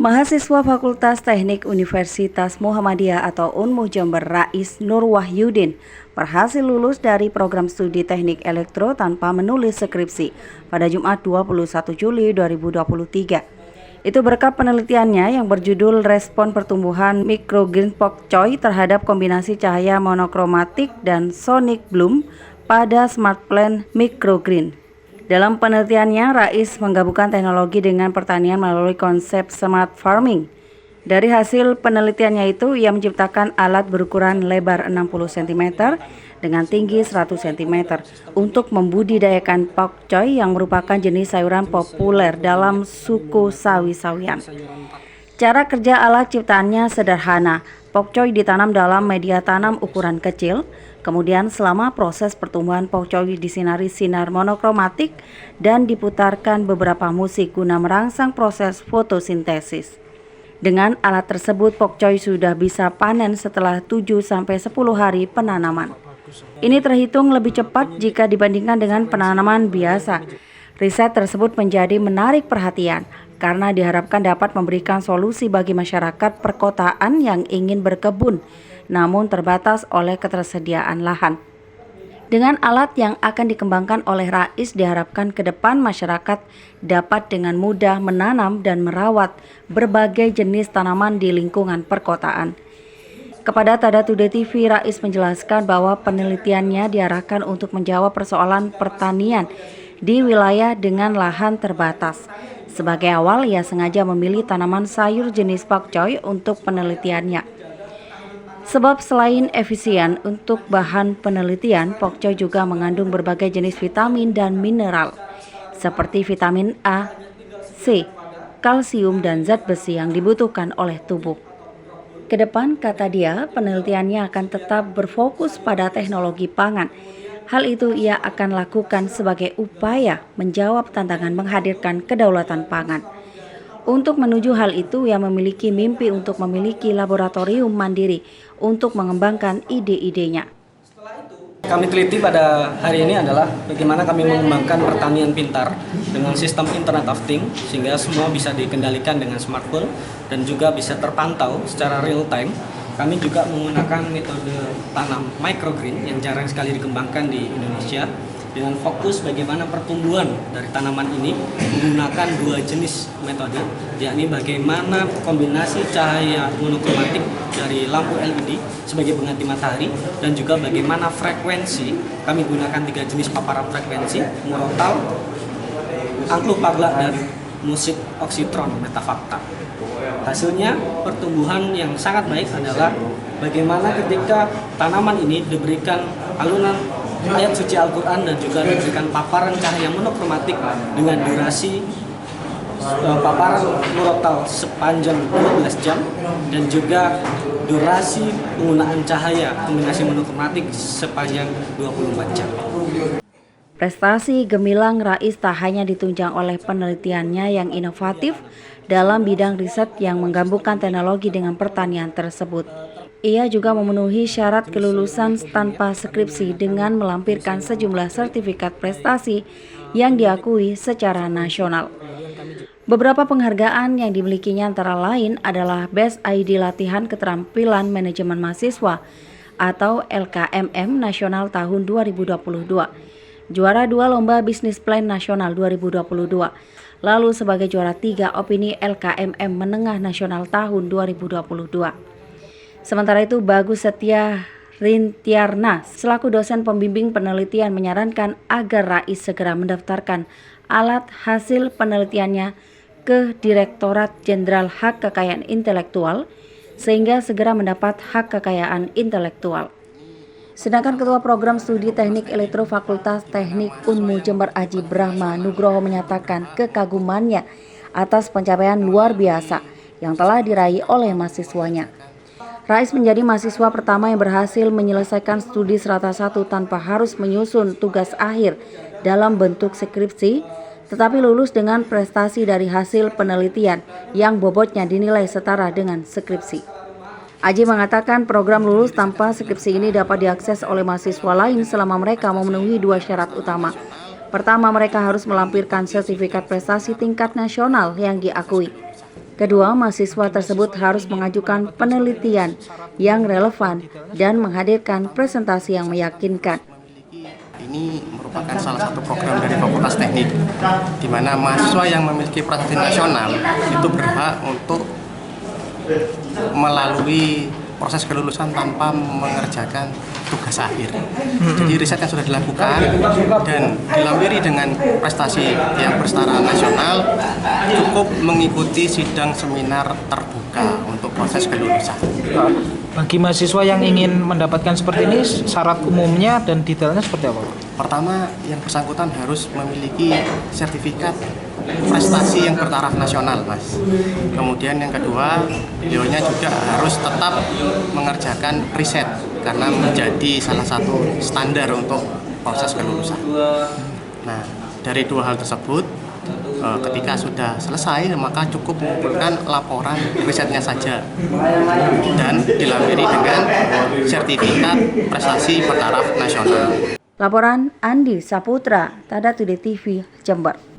Mahasiswa Fakultas Teknik Universitas Muhammadiyah atau Unmu Jember Rais Nur Wahyudin berhasil lulus dari program studi teknik elektro tanpa menulis skripsi pada Jumat 21 Juli 2023. Itu berkat penelitiannya yang berjudul Respon Pertumbuhan Microgreen Pokcoy terhadap kombinasi cahaya monokromatik dan sonic bloom pada smart plant microgreen. Dalam penelitiannya, Rais menggabungkan teknologi dengan pertanian melalui konsep smart farming. Dari hasil penelitiannya itu, ia menciptakan alat berukuran lebar 60 cm dengan tinggi 100 cm untuk membudidayakan pokcoy yang merupakan jenis sayuran populer dalam suku sawi-sawian. Cara kerja alat ciptaannya sederhana. Pokcoy ditanam dalam media tanam ukuran kecil. Kemudian selama proses pertumbuhan pokcoy disinari sinar monokromatik dan diputarkan beberapa musik guna merangsang proses fotosintesis. Dengan alat tersebut pokcoy sudah bisa panen setelah 7-10 hari penanaman. Ini terhitung lebih cepat jika dibandingkan dengan penanaman biasa. Riset tersebut menjadi menarik perhatian karena diharapkan dapat memberikan solusi bagi masyarakat perkotaan yang ingin berkebun namun terbatas oleh ketersediaan lahan. Dengan alat yang akan dikembangkan oleh Rais diharapkan ke depan masyarakat dapat dengan mudah menanam dan merawat berbagai jenis tanaman di lingkungan perkotaan. Kepada Tada Today TV, Rais menjelaskan bahwa penelitiannya diarahkan untuk menjawab persoalan pertanian di wilayah dengan lahan terbatas. Sebagai awal, ia sengaja memilih tanaman sayur jenis pakcoy untuk penelitiannya. Sebab selain efisien untuk bahan penelitian, pokcoy juga mengandung berbagai jenis vitamin dan mineral seperti vitamin A, C, kalsium dan zat besi yang dibutuhkan oleh tubuh. Kedepan, kata dia, penelitiannya akan tetap berfokus pada teknologi pangan. Hal itu ia akan lakukan sebagai upaya menjawab tantangan menghadirkan kedaulatan pangan. Untuk menuju hal itu, ia memiliki mimpi untuk memiliki laboratorium mandiri untuk mengembangkan ide-idenya. Kami teliti pada hari ini adalah bagaimana kami mengembangkan pertanian pintar dengan sistem Internet of Things sehingga semua bisa dikendalikan dengan smartphone dan juga bisa terpantau secara real time. Kami juga menggunakan metode tanam microgreen yang jarang sekali dikembangkan di Indonesia dengan fokus bagaimana pertumbuhan dari tanaman ini menggunakan dua jenis metode, yakni bagaimana kombinasi cahaya monokromatik dari lampu LED sebagai pengganti matahari dan juga bagaimana frekuensi. Kami gunakan 3 jenis paparan frekuensi, murotal, angklung paglak, dan musik oksitron metafakta. Hasilnya pertumbuhan yang sangat baik adalah bagaimana ketika tanaman ini diberikan alunan ayat suci Al-Quran dan juga diberikan paparan cahaya monokromatik dengan durasi paparan murotal sepanjang 12 jam dan juga durasi penggunaan cahaya kombinasi monokromatik sepanjang 24 jam. Prestasi gemilang Rais tak hanya ditunjang oleh penelitiannya yang inovatif dalam bidang riset yang menggabungkan teknologi dengan pertanian tersebut. Ia juga memenuhi syarat kelulusan tanpa skripsi dengan melampirkan sejumlah sertifikat prestasi yang diakui secara nasional. Beberapa penghargaan yang dimilikinya antara lain adalah Best ID Latihan Keterampilan Manajemen Mahasiswa atau LKMM Nasional tahun 2022, juara 2 Lomba Bisnis Plan Nasional 2022, lalu sebagai juara 3 Opini LKMM Menengah Nasional tahun 2022. Sementara itu, Bagus Setia Rintiarna selaku dosen pembimbing penelitian menyarankan agar Rais segera mendaftarkan alat hasil penelitiannya ke Direktorat Jenderal Hak Kekayaan Intelektual sehingga segera mendapat hak kekayaan intelektual. Sedangkan Ketua Program Studi Teknik Elektro Fakultas Teknik Unmu Jember Aji Brahma Nugroho menyatakan kekagumannya atas pencapaian luar biasa yang telah diraih oleh mahasiswanya. Rais menjadi mahasiswa pertama yang berhasil menyelesaikan studi serata 1 tanpa harus menyusun tugas akhir dalam bentuk skripsi, tetapi lulus dengan prestasi dari hasil penelitian yang bobotnya dinilai setara dengan skripsi. Aji mengatakan program lulus tanpa skripsi ini dapat diakses oleh mahasiswa lain selama mereka memenuhi 2 syarat utama. Pertama, mereka harus melampirkan sertifikat prestasi tingkat nasional yang diakui. Kedua, mahasiswa tersebut harus mengajukan penelitian yang relevan dan menghadirkan presentasi yang meyakinkan. Ini merupakan salah satu program dari Fakultas Teknik, di mana mahasiswa yang memiliki prestasi nasional itu berhak untuk melalui proses kelulusan tanpa mengerjakan tugas akhir. Jadi riset yang sudah dilakukan dan dilampiri dengan prestasi yang bersetara nasional cukup mengikuti sidang seminar terbuka untuk proses kelulusan. Bagi mahasiswa yang ingin mendapatkan seperti ini, syarat umumnya dan detailnya seperti apa? Pertama, yang bersangkutan harus memiliki sertifikat prestasi yang bertaraf nasional, Mas. Kemudian yang kedua, beliaunya juga harus tetap mengerjakan riset karena menjadi salah satu standar untuk proses kelulusan. Nah, dari dua hal tersebut, ketika sudah selesai maka cukup mengumpulkan laporan risetnya saja dan dilampiri dengan sertifikat prestasi bertaraf nasional. Laporan Andi Saputra, Tada Today TV, Jember.